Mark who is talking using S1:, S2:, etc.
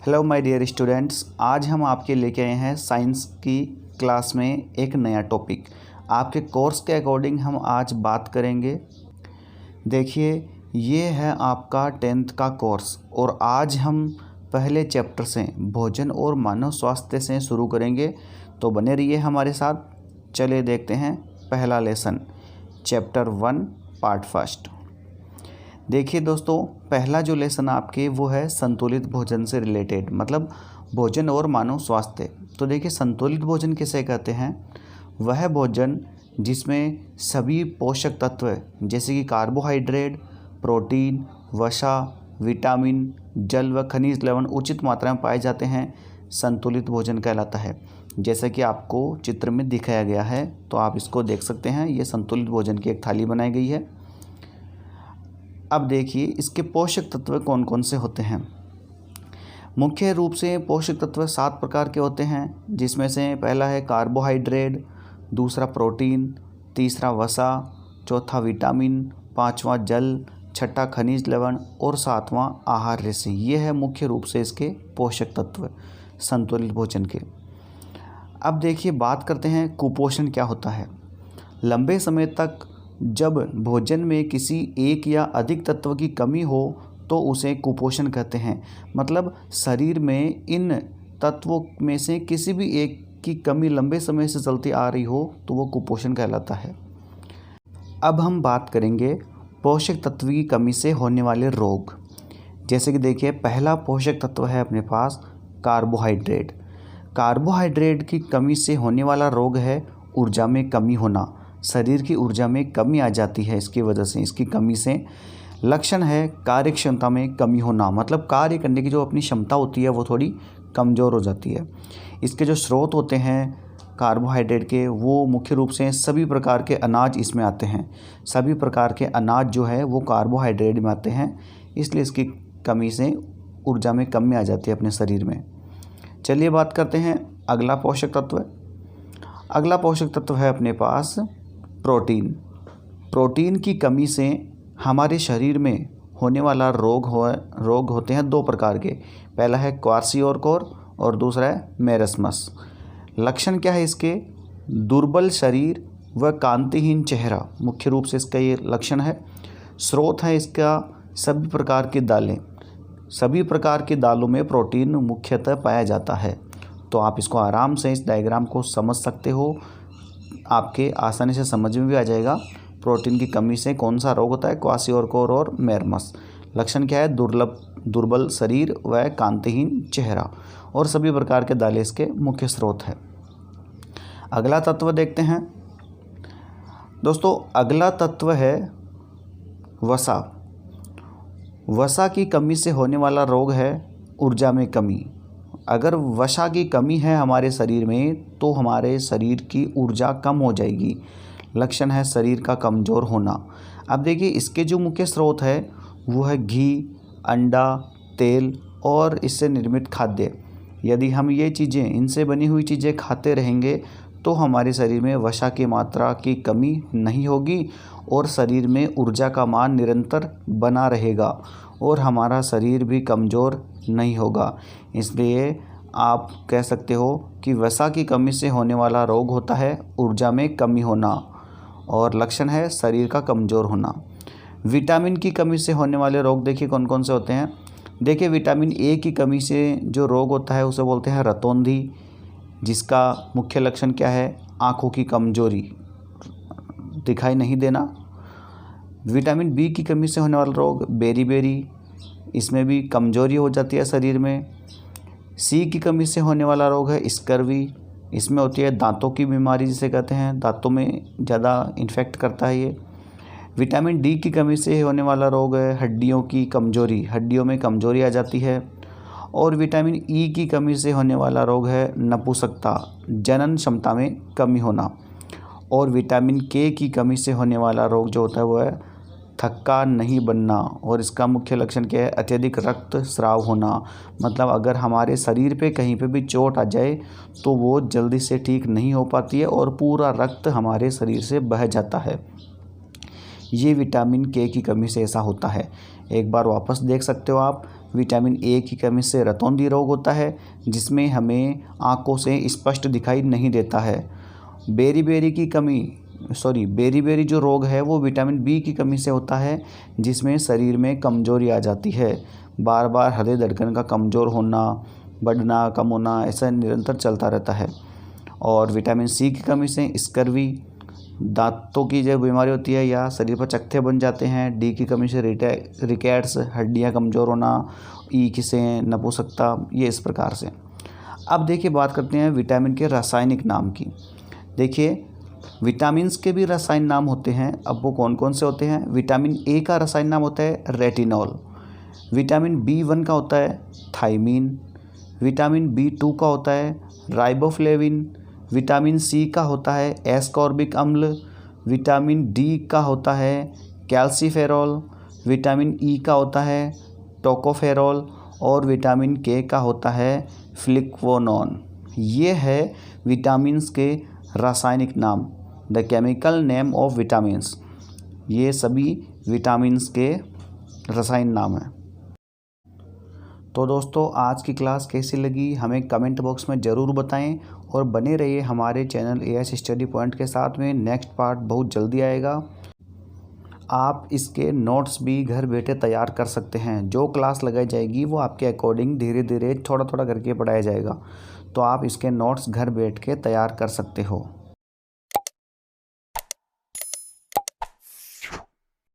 S1: Hello my dear students, आज हम आपके लेके आए हैं साइंस की क्लास में एक नया टॉपिक। आपके कोर्स के अकॉर्डिंग हम आज बात करेंगे। देखिए, ये है आपका 10th का कोर्स और आज हम पहले चैप्टर से भोजन और मानव स्वास्थ्य से शुरू करेंगे। तो बने रहिए हमारे साथ। चलिए देखते हैं पहला लेसन, चैप्टर 1 पार्ट फर्स्ट। देखिए दोस्तों, पहला जो लेसन आपके वो है संतुलित भोजन से रिलेटेड, मतलब भोजन और मानव स्वास्थ्य। तो देखिए, संतुलित भोजन किसे कहते हैं? वह भोजन जिसमें सभी पोषक तत्व जैसे कि कार्बोहाइड्रेट, प्रोटीन, वसा, विटामिन, जल व खनिज लवण उचित मात्रा में पाए जाते हैं, संतुलित भोजन कहलाता है। जैसा कि आपको चित्र में दिखाया गया है, तो आप इसको देख सकते हैं। ये संतुलित भोजन की एक थाली बनाई गई है। अब देखिए, इसके पोषक तत्व कौन कौन से होते हैं। मुख्य रूप से पोषक तत्व 7 प्रकार के होते हैं, जिसमें से पहला है कार्बोहाइड्रेट, दूसरा प्रोटीन, तीसरा वसा, चौथा विटामिन, पांचवा जल, छठा खनिज लवण और सातवां आहार रेशे। ये है मुख्य रूप से इसके पोषक तत्व संतुलित भोजन के। अब देखिए, बात करते हैं कुपोषण क्या होता है। लंबे समय तक जब भोजन में किसी एक या अधिक तत्व की कमी हो तो उसे कुपोषण कहते हैं। मतलब शरीर में इन तत्वों में से किसी भी एक की कमी लंबे समय से चलती आ रही हो तो वो कुपोषण कहलाता है। अब हम बात करेंगे पोषक तत्व की कमी से होने वाले रोग। जैसे कि देखिए, पहला पोषक तत्व है अपने पास कार्बोहाइड्रेट। कार्बोहाइड्रेट की कमी से होने वाला रोग है ऊर्जा में कमी होना। शरीर की ऊर्जा में कमी आ जाती है इसकी वजह से, इसकी कमी से। लक्षण है कार्य क्षमता में कमी होना, मतलब कार्य करने की जो अपनी क्षमता होती है वो थोड़ी कमज़ोर हो जाती है। इसके जो स्रोत होते हैं कार्बोहाइड्रेट के, वो मुख्य रूप से सभी प्रकार के अनाज इसमें आते हैं। सभी प्रकार के अनाज जो है वो कार्बोहाइड्रेट में आते हैं, इसलिए इसकी कमी से ऊर्जा में कमी आ जाती है अपने शरीर में। चलिए बात करते हैं अगला पोषक तत्व। अगला पोषक तत्व है अपने पास प्रोटीन। प्रोटीन की कमी से हमारे शरीर में होने वाला रोग होते हैं 2 प्रकार के। पहला है क्वार्सियोरकोर और दूसरा है मेरस्मस। लक्षण क्या है इसके? दुर्बल शरीर व कांतिहीन चेहरा, मुख्य रूप से इसका ये लक्षण है। स्रोत है इसका सभी प्रकार की दालें। सभी प्रकार की दालों में प्रोटीन मुख्यतः पाया जाता है। तो आप इसको आराम से इस डायग्राम को समझ सकते हो, आपके आसानी से समझ में भी आ जाएगा। प्रोटीन की कमी से कौन सा रोग होता है? क्वार्सियोरकोर और मेरमस। लक्षण क्या है? दुर्बल शरीर व कांतिहीन चेहरा, और सभी प्रकार के दालें इसके मुख्य स्रोत है। अगला तत्व देखते हैं दोस्तों। अगला तत्व है वसा। वसा की कमी से होने वाला रोग है ऊर्जा में कमी। अगर वसा की कमी है हमारे शरीर में तो हमारे शरीर की ऊर्जा कम हो जाएगी। लक्षण है शरीर का कमज़ोर होना। अब देखिए, इसके जो मुख्य स्रोत है वो है घी, अंडा, तेल और इससे निर्मित खाद्य। यदि हम ये चीज़ें, इनसे बनी हुई चीज़ें खाते रहेंगे तो हमारे शरीर में वसा की मात्रा की कमी नहीं होगी और शरीर में ऊर्जा का मान निरंतर बना रहेगा और हमारा शरीर भी कमज़ोर नहीं होगा। इसलिए आप कह सकते हो कि वसा की कमी से होने वाला रोग होता है ऊर्जा में कमी होना, और लक्षण है शरीर का कमज़ोर होना। विटामिन की कमी से होने वाले रोग देखिए कौन कौन से होते हैं। देखिए, विटामिन ए की कमी से जो रोग होता है उसे बोलते हैं रतौंधी, जिसका मुख्य लक्षण क्या है? आँखों की कमज़ोरी, दिखाई नहीं देना। विटामिन बी की कमी से होने वाला रोग बेरी, इसमें भी कमज़ोरी हो जाती है शरीर में। सी की कमी से होने वाला रोग है स्कर्वी। इसमें होती है दांतों की बीमारी, जिसे कहते हैं दांतों में ज़्यादा इन्फेक्ट करता है ये। विटामिन डी की कमी से होने वाला रोग है हड्डियों की कमज़ोरी, हड्डियों में कमज़ोरी आ जाती है। और विटामिन ई की कमी से होने वाला रोग है नपुंसकता, जनन क्षमता में कमी होना। और विटामिन के की कमी से होने वाला रोग जो होता है वो है थक्का नहीं बनना, और इसका मुख्य लक्षण क्या है? अत्यधिक रक्त स्राव होना। मतलब अगर हमारे शरीर पे कहीं पे भी चोट आ जाए तो वो जल्दी से ठीक नहीं हो पाती है और पूरा रक्त हमारे शरीर से बह जाता है। ये विटामिन के की कमी से ऐसा होता है। एक बार वापस देख सकते हो आप। विटामिन ए की कमी से रतौंधी रोग होता है, जिसमें हमें आँखों से स्पष्ट दिखाई नहीं देता है। बेरी जो रोग है वो विटामिन बी की कमी से होता है, जिसमें शरीर में कमजोरी आ जाती है। बार बार हृदय धड़कन का कमज़ोर होना, बढ़ना, कम होना, ऐसा निरंतर चलता रहता है। और विटामिन सी की कमी से स्कर्वी, दांतों की जो बीमारी होती है या शरीर पर चकत्ते बन जाते हैं। डी की कमी से रिकेट्स, हड्डियां कमज़ोर होना। ई की से नपुंसकता, ये इस प्रकार से। अब देखिए बात करते हैं विटामिन के रासायनिक नाम की। देखिए विटामिन्स के भी रासायनिक नाम होते हैं। अब वो कौन कौन से होते हैं? विटामिन ए का रासायनिक नाम होता है रेटिनॉल। विटामिन B1 का होता है थायमीन। विटामिन B2 का होता है राइबोफ्लेविन। विटामिन सी का होता है एस्कॉर्बिक अम्ल। विटामिन डी का होता है कैल्सीफेरॉल। विटामिन ई का होता है टोकोफेरॉल। और विटामिन के का होता है फ्लिक्वोनोन। ये है विटामिन्स के रासायनिक नाम, the chemical name of vitamins. ये सभी विटामिन्स के रासायनिक नाम हैं। तो दोस्तों आज की क्लास कैसी लगी हमें कमेंट बॉक्स में ज़रूर बताएं और बने रहिए हमारे चैनल एएस स्टडी पॉइंट के साथ में। नेक्स्ट पार्ट बहुत जल्दी आएगा। आप इसके नोट्स भी घर बैठे तैयार कर सकते हैं। जो क्लास लगाई जाएगी वो आपके अकॉर्डिंग धीरे धीरे थोड़ा थोड़ा करके पढ़ाया जाएगा, तो आप इसके नोट्स घर बैठ के तैयार कर सकते हो।